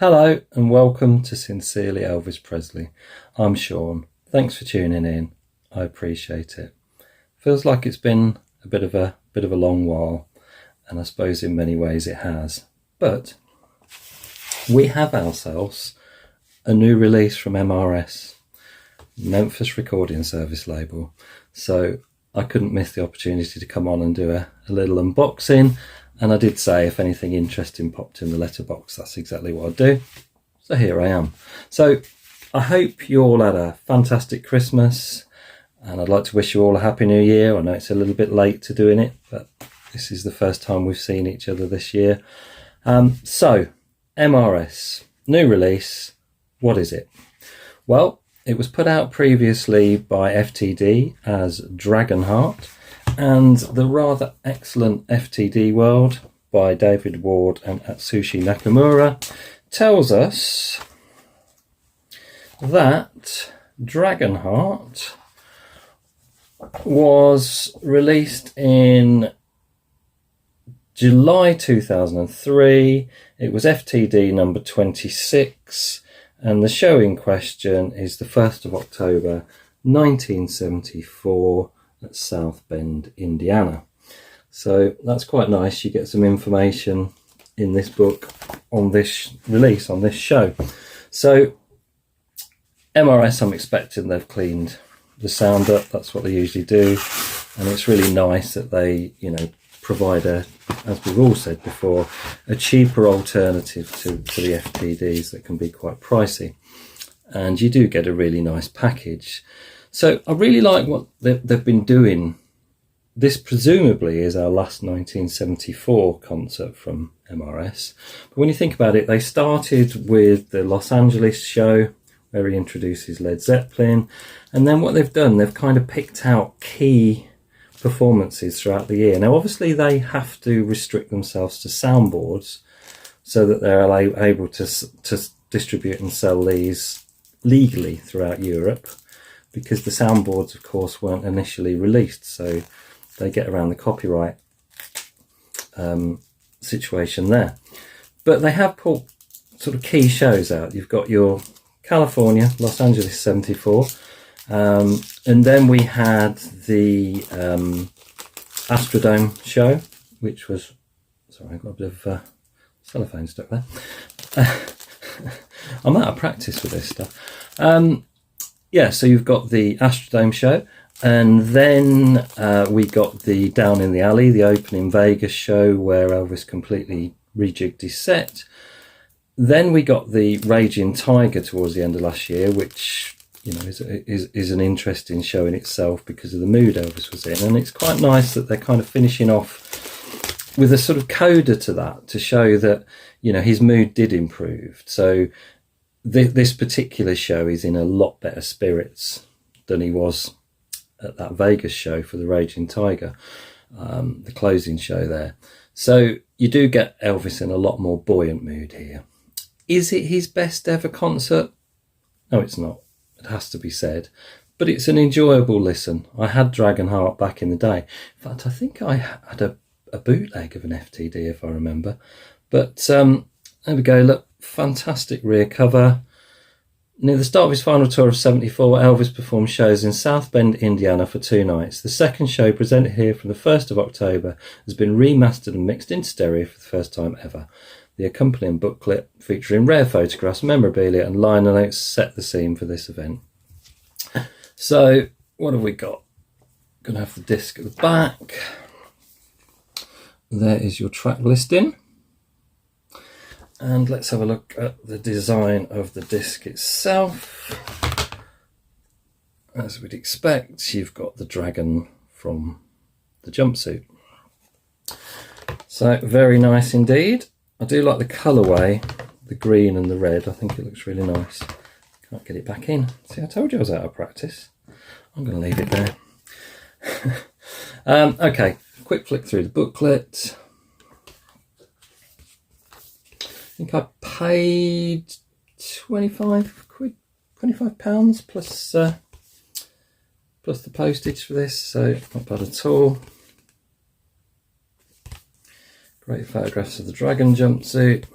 Hello and welcome to Sincerely Elvis Presley. I'm Sean. Thanks for tuning in. I appreciate it. Feels like it's been a bit of a long while, and I suppose in many ways it has. But we have ourselves a new release from MRS, Memphis Recording Service label. So I couldn't miss the opportunity to come on and do a little unboxing. And I did say if anything interesting popped in the letterbox, that's exactly what I'd do. So here I am. So I hope you all had a fantastic Christmas, and I'd like to wish you all a happy new year. I know it's a little bit late to doing it, but this is the first time we've seen each other this year. So MRS, new release. What is it? Well, it was put out previously by FTD as Dragonheart, and the rather excellent FTD World by David Ward and Atsushi Nakamura tells us that Dragonheart was released in July 2003. It was FTD number 26, and the show in question is the 1st of October 1974 at South Bend, Indiana. So that's quite nice. You get some information in this book on this release, on this show. So MRS, I'm expecting they've cleaned the sound up. That's what they usually do, and it's really nice that they, provide a, as we've all said before, a cheaper alternative to the FTDs that can be quite pricey, and you do get a really nice package. So I really like what they've been doing. This presumably is our last 1974 concert from MRS. But when you think about it, they started with the Los Angeles show where he introduces Led Zeppelin. And then what they've done, they've kind of picked out key performances throughout the year. Now, obviously, they have to restrict themselves to soundboards so that they're able to distribute and sell these legally throughout Europe, because the soundboards, of course, weren't initially released, so they get around the copyright situation there. But they have put sort of key shows out. You've got your California, Los Angeles 74, and then we had the Astrodome show, which was, sorry, I've got a bit of cellophane stuck there. I'm out of practice with this stuff. Yeah, so you've got the Astrodome show, and then we got the Down in the Alley, the opening Vegas show where Elvis completely rejigged his set. Then we got the Raging Tiger towards the end of last year, which is an interesting show in itself because of the mood Elvis was in, and it's quite nice that they're kind of finishing off with a sort of coda to that to show that his mood did improve. So this particular show is in a lot better spirits than he was at that Vegas show for the Raging Tiger, the closing show there. So you do get Elvis in a lot more buoyant mood here. Is it his best ever concert? No, it's not. It has to be said. But it's an enjoyable listen. I had Dragonheart back in the day. In fact, I think I had a bootleg of an FTD, if I remember. But there we go. Look, fantastic rear cover. Near the start of his final tour of 74, Elvis performed shows in South Bend, Indiana for 2 nights. The second show, presented here from the 1st of October, has been remastered and mixed in stereo for the first time ever. The accompanying booklet, featuring rare photographs, memorabilia and liner notes, set the scene for this event. So, what have we got? Going to have the disc at the back. There is your track listing. And let's have a look at the design of the disc itself. As we'd expect, you've got the dragon from the jumpsuit. So very nice indeed. I do like the colourway, the green and the red. I think it looks really nice. Can't get it back in. See, I told you I was out of practice. I'm going to leave it there. Okay, quick flick through the booklet. I think I paid £25 plus the postage for this, so not bad at all. Great photographs of the dragon jumpsuit.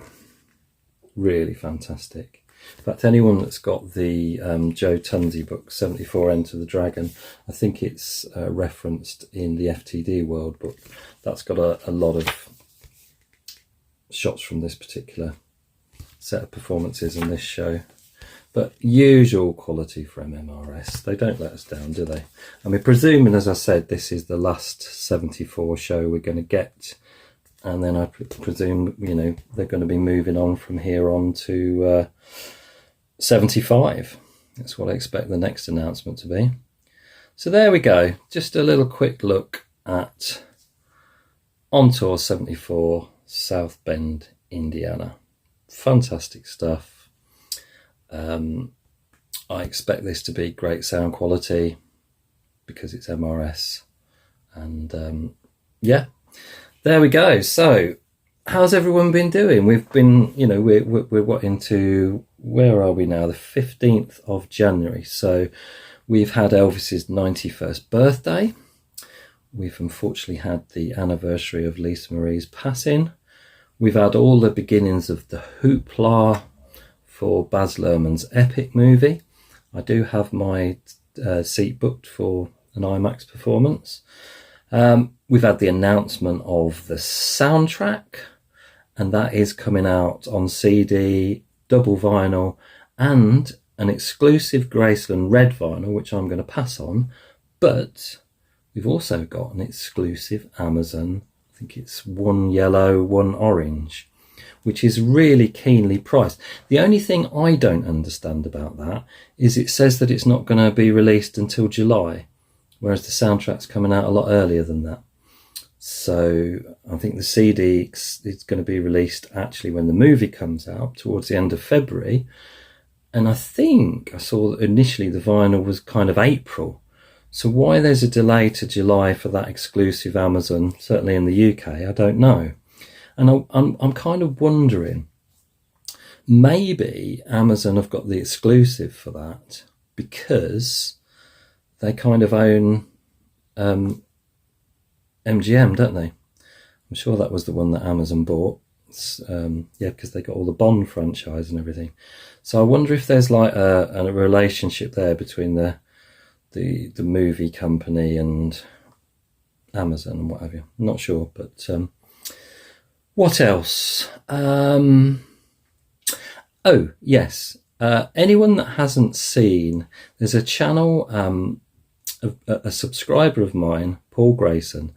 really fantastic. In fact, anyone that's got the Joe Tunsey book, 74 Enter the Dragon, I think it's referenced in the FTD World book. That's got a lot of shots from this particular set of performances in this show. But usual quality for MMRS. They don't let us down, do they? I mean, presuming, as I said, this is the last 74 show we're going to get, and then I presume, you know, they're going to be moving on from here on to 75. That's what I expect the next announcement to be. So there we go. Just a little quick look at On Tour 74, South Bend, Indiana. Fantastic stuff. I expect this to be great sound quality because it's MRS, and yeah, there we go. So how's everyone been doing? We've been, you know, we're what, into, where are we now, the 15th of January, so we've had Elvis's 91st birthday. We've unfortunately had the anniversary of Lisa Marie's passing. We've had all the beginnings of the hoopla for Baz Luhrmann's epic movie. I do have my seat booked for an IMAX performance. We've had the announcement of the soundtrack, and that is coming out on CD, double vinyl, and an exclusive Graceland red vinyl, which I'm going to pass on. But we've also got an exclusive Amazon, I think it's one yellow, one orange, which is really keenly priced. The only thing I don't understand about that is it says that it's not going to be released until July, whereas the soundtrack's coming out a lot earlier than that. So I think the CD is going to be released actually when the movie comes out towards the end of February. And I think I saw that initially the vinyl was kind of April. So why there's a delay to July for that exclusive Amazon, certainly in the UK, I don't know. And I'm kind of wondering, maybe Amazon have got the exclusive for that because they kind of own MGM, don't they? I'm sure that was the one that Amazon bought. Yeah, because they got all the Bond franchise and everything. So I wonder if there's like a relationship there between the movie company and Amazon and what have you. I'm not sure, but what else? Oh, yes. Anyone that hasn't seen, there's a channel, a subscriber of mine, Paul Grayson,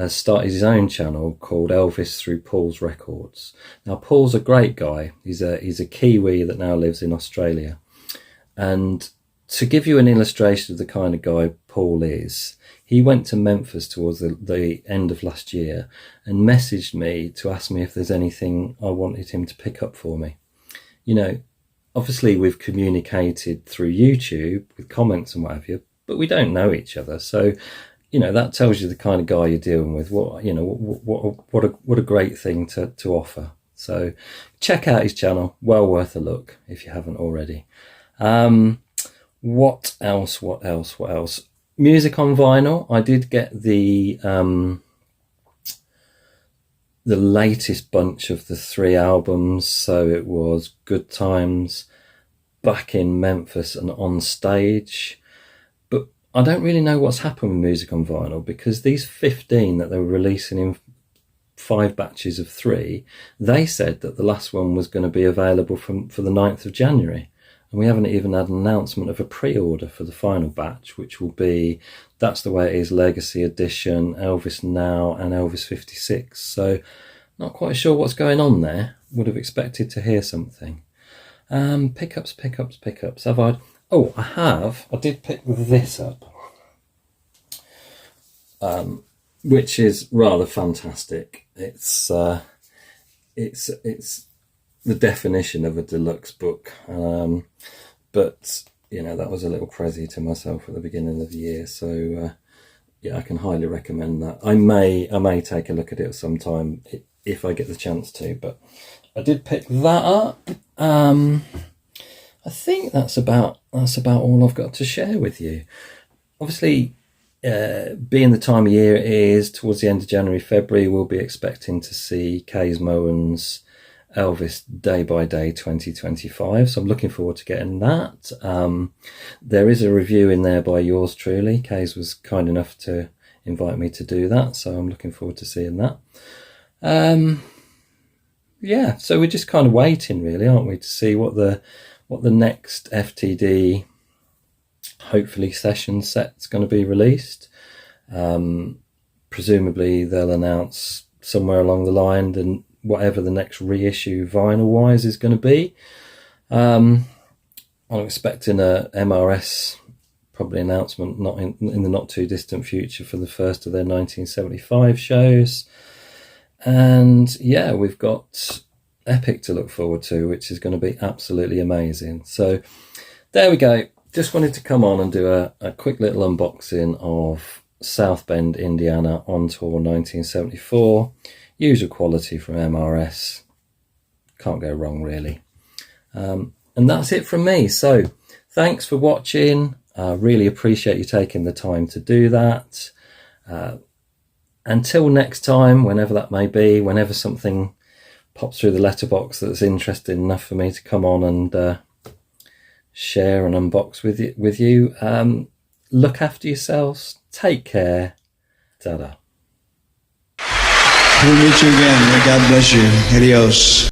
started his own channel called Elvis Through Paul's Records. Now, Paul's a great guy. He's a Kiwi that now lives in Australia. And to give you an illustration of the kind of guy Paul is, he went to Memphis towards the end of last year and messaged me to ask me if there's anything I wanted him to pick up for me. You know, obviously we've communicated through YouTube with comments and what have you, but we don't know each other. So, you know, that tells you the kind of guy you're dealing with. What a great thing to offer. So check out his channel. Well worth a look if you haven't already. What else? Music on vinyl. I did get the latest bunch of the 3 albums. So it was Good Times, Back in Memphis, and On Stage. But I don't really know what's happened with music on vinyl, because these 15 that they were releasing in 5 batches of 3, they said that the last one was going to be available for the 9th of January. And we haven't even had an announcement of a pre-order for the final batch, which will be That's the Way It Is, Legacy Edition, Elvis Now, and Elvis 56. So not quite sure what's going on there. Would have expected to hear something. Pickups. Have I? Oh, I have. I did pick this up, which is rather fantastic. It's the definition of a deluxe book, but you know, that was a little prezi to myself at the beginning of the year, so yeah, I can highly recommend that. I may take a look at it sometime if I get the chance to, but I did pick that up. I think that's about all I've got to share with you. Obviously, being the time of year it is, towards the end of January, February, we'll be expecting to see Kays Moen's Elvis Day by Day 2025. So I'm looking forward to getting that. There is a review in there by yours truly. Kays was kind enough to invite me to do that, so I'm looking forward to seeing that. Yeah, so we're just kind of waiting, really, aren't we, to see what the next FTD, hopefully, session set's going to be released. Presumably they'll announce somewhere along the line and whatever the next reissue vinyl wise is going to be. I'm expecting a MRS probably announcement not in the not too distant future for the first of their 1975 shows. And yeah, we've got Epic to look forward to, which is going to be absolutely amazing. So there we go. Just wanted to come on and do a quick little unboxing of South Bend, Indiana On Tour 1974. Usual quality from MRS. Can't go wrong, really. And that's it from me. So thanks for watching. Really appreciate you taking the time to do that. Until next time, whenever that may be, whenever something pops through the letterbox that's interesting enough for me to come on and share and unbox with you. Look after yourselves. Take care. Ta-da. We'll meet you again. May God bless you. Adios.